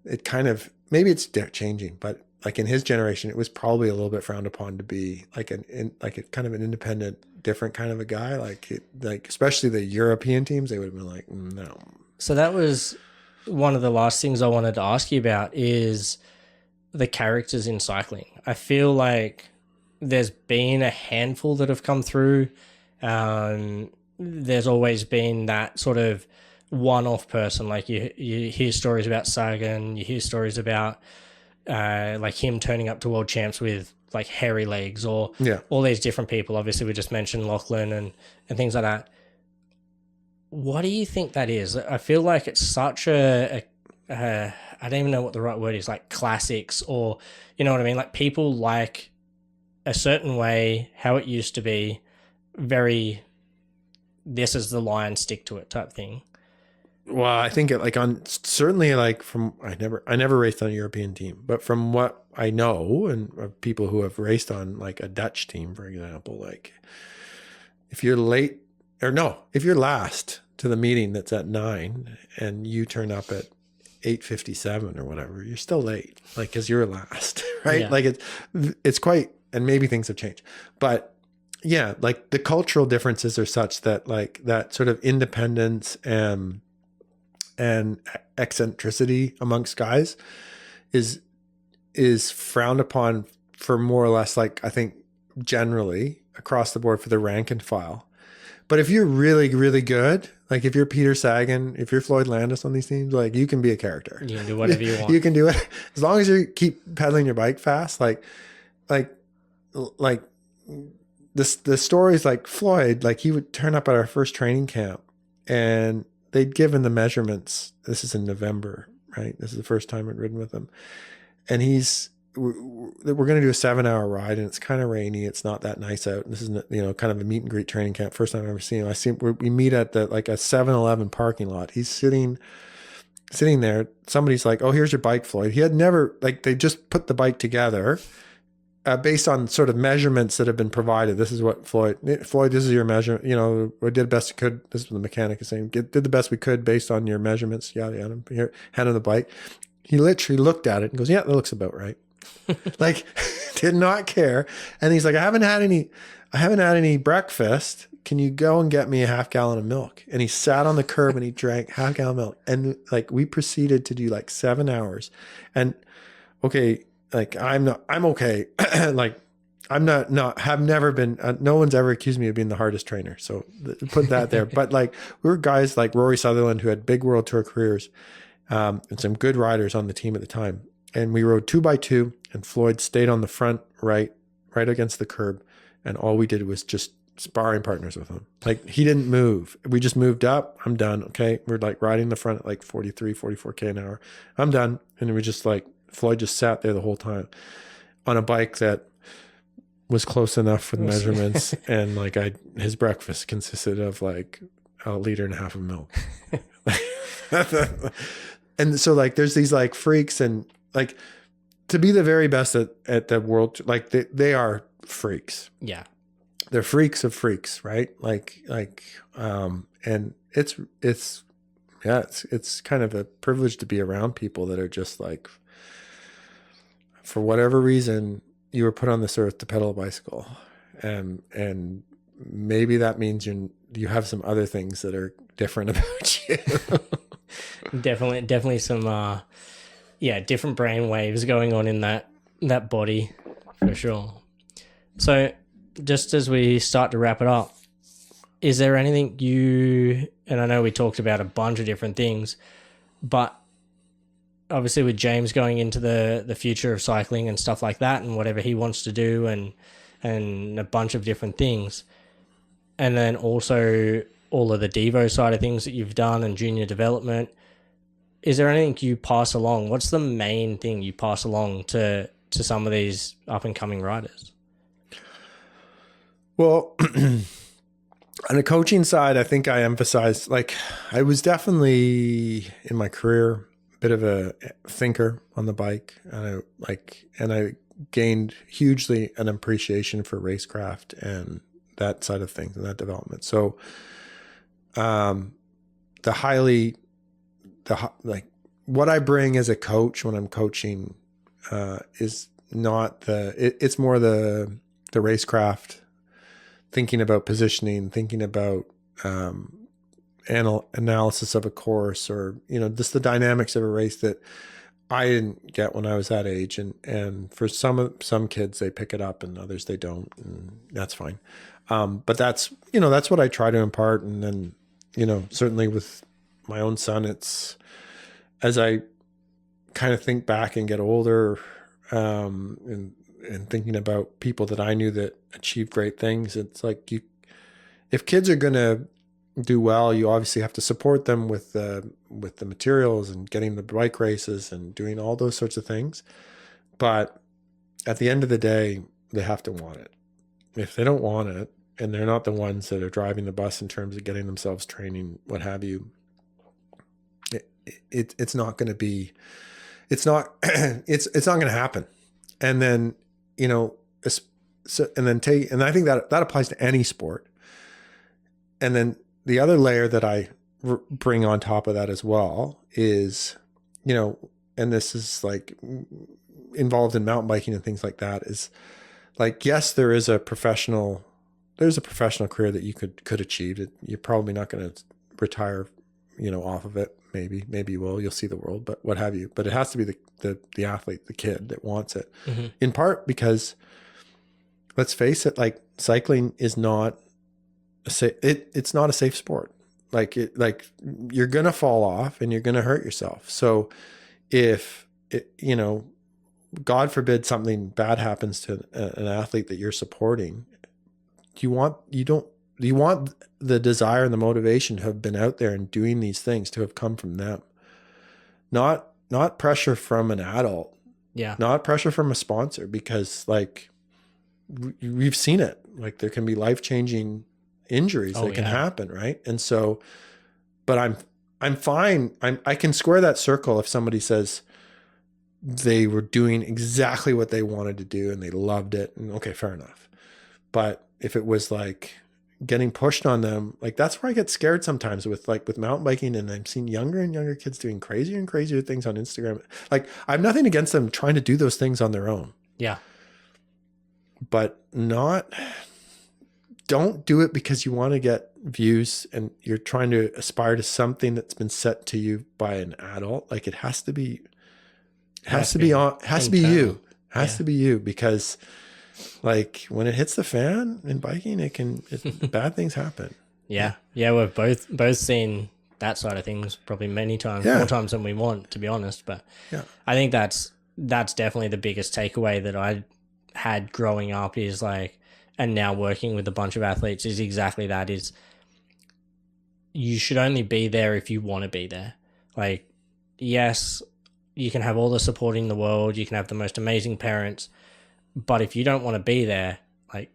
It kind of, maybe it's changing, but like in his generation, it was probably a little bit frowned upon to be like a kind of an independent, different kind of a guy. Like especially the European teams, they would have been like, no. So that was one of the last things I wanted to ask you about, is the characters in cycling. I feel like there's been a handful that have come through. There's always been that sort of one-off person. Like you hear stories about Sagan, you hear stories about like him turning up to world champs with like hairy legs, or all these different people. Obviously, we just mentioned Lachlan and things like that. What do you think that is? I feel like it's such a I don't even know what the right word is, like classics, or you know what I mean? Like people like a certain way, how it used to be, very, this is the line, stick to it type thing. Well, I think certainly from, I never raced on a European team, but from what I know, and of people who have raced on like a Dutch team, for example, like if you're last to the meeting that's at 9 and you turn up at 8:57 or whatever, you're still late, like, cause you're last, right? Yeah. Like it's quite, and maybe things have changed, but yeah, like the cultural differences are such that like that sort of independence and eccentricity amongst guys is frowned upon for more or less, like, I think generally across the board for the rank and file. But if you're really, really good, like if you're Peter Sagan, if you're Floyd Landis on these teams, like you can be a character. You can do whatever you want. You can do it as long as you keep pedaling your bike fast. Like the stories, like Floyd, like he would turn up at our first training camp and they'd given the measurements. This is in November, right? This is the first time I'd ridden with him. And we're going to do a 7-hour ride and it's kind of rainy. It's not that nice out. This is, kind of a meet and greet training camp. First time I've ever seen him. We meet at a 7-Eleven parking lot. He's sitting there. Somebody's like, "Oh, here's your bike, Floyd." He had never, like, they just put the bike together based on sort of measurements that have been provided. This is what Floyd, this is your measure. We did the best we could. This is what the mechanic is saying. Did the best we could based on your measurements. Yada, yada. Here, hand on the bike. He literally looked at it and goes, "Yeah, that looks about right." Like, did not care. And he's like, I haven't had any breakfast. Can you go and get me a half gallon of milk? And he sat on the curb and he drank half gallon of milk. And like, we proceeded to do like 7 hours. And okay, like I'm okay. Like have never been, no one's ever accused me of being the hardest trainer. So put that there. But like, we were guys like Rory Sutherland who had big World Tour careers, and some good riders on the team at the time. And we rode 2x2 and Floyd stayed on the front, right against the curb. And all we did was just sparring partners with him. Like, he didn't move. We just moved up. I'm done. Okay. We're like riding the front at like 43, 44K an hour. I'm done. And we just like, Floyd just sat there the whole time on a bike that was close enough for the measurements. And like his breakfast consisted of like 1.5 liters of milk. And so like, there's these like freaks, and like, to be the very best at the world, like they are freaks. Yeah. They're freaks of freaks, right? And it's kind of a privilege to be around people that are just like, for whatever reason, you were put on this earth to pedal a bicycle. And maybe that means you have some other things that are different about you. Definitely some, different brain waves going on in that body, for sure. So just as we start to wrap it up, is there anything and I know we talked about a bunch of different things, but obviously with James going into the future of cycling and stuff like that and whatever he wants to do and a bunch of different things, and then also all of the Devo side of things that you've done and junior development, is there anything you pass along? What's the main thing you pass along to some of these up and coming riders? Well, on the coaching side, I think I emphasized, like, I was definitely in my career a bit of a thinker on the bike, and I gained hugely an appreciation for racecraft and that side of things and that development. So like what I bring as a coach when I'm coaching is not it's more the racecraft, thinking about positioning, thinking about analysis of a course, or, you know, just the dynamics of a race that I didn't get when I was that age. And for some kids, they pick it up and others they don't, and that's fine. But that's, you know, that's what I try to impart. And then, you know, certainly with my own son, it's, as I kind of think back and get older, and thinking about people that I knew that achieved great things, it's like, if kids are going to do well, you obviously have to support them with the materials and getting the bike races and doing all those sorts of things. But at the end of the day, they have to want it. If they don't want it, and they're not the ones that are driving the bus in terms of getting themselves training, what have you, it's not going to be, it's not going to happen. And then, you know, and I think that applies to any sport. And then the other layer that I bring on top of that as well is, you know, and this is like involved in mountain biking and things like that, is like, yes, there's a professional career that you could achieve. You're probably not going to retire, you know, off of it. Maybe you will, you'll see the world, but what have you. But it has to be the athlete, the kid that wants it, mm-hmm. in part because, let's face it, like cycling is not it's not a safe sport. Like you're going to fall off and you're going to hurt yourself. So if you know, God forbid something bad happens to an athlete that you're supporting, you want the desire and the motivation to have been out there and doing these things to have come from them, not pressure from an adult, not pressure from a sponsor, because like we've seen it, like there can be life-changing injuries that can happen, right? And so, but I'm fine. I can square that circle if somebody says they were doing exactly what they wanted to do and they loved it, and okay, fair enough. But if it was like getting pushed on them, like that's where I get scared sometimes with mountain biking, and I'm seeing younger and younger kids doing crazier and crazier things on Instagram. Like I have nothing against them trying to do those things on their own. Yeah. But don't do it because you want to get views and you're trying to aspire to something that's been set to you by an adult. Like it has to be you, because like when it hits the fan in biking, bad things happen. Yeah. We've both seen that side of things probably many times, more times than we want, to be honest. But I think that's definitely the biggest takeaway that I had growing up, is like, and now working with a bunch of athletes, is exactly that, is you should only be there if you want to be there. Like, yes, you can have all the support in the world, you can have the most amazing parents, but if you don't want to be there, like,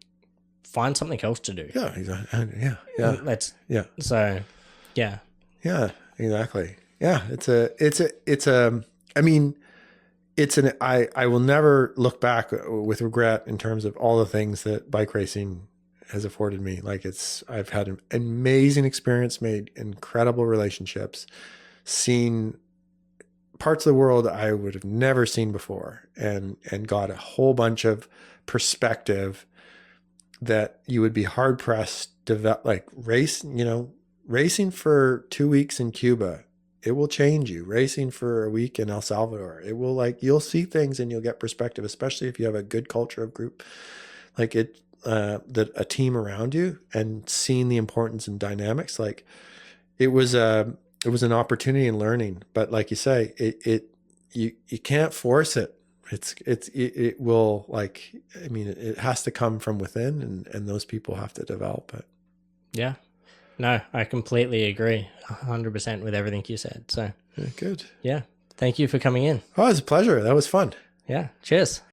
find something else to do. Yeah, exactly. Yeah, exactly. Yeah, I will never look back with regret in terms of all the things that bike racing has afforded me. Like I've had an amazing experience, made incredible relationships, seen parts of the world I would have never seen before, and got a whole bunch of perspective that you would be hard pressed to racing for 2 weeks in Cuba. It will change you. Racing for a week in El Salvador, it will, like, you'll see things and you'll get perspective, especially if you have a good culture of group, like a team around you, and seeing the importance and dynamics. Like it was an opportunity in learning, but like you say, you can't force it. It will, like, I mean, it has to come from within, and those people have to develop it. Yeah. No, I completely agree 100% with everything you said. So good. Yeah. Thank you for coming in. Oh, it was a pleasure. That was fun. Yeah. Cheers.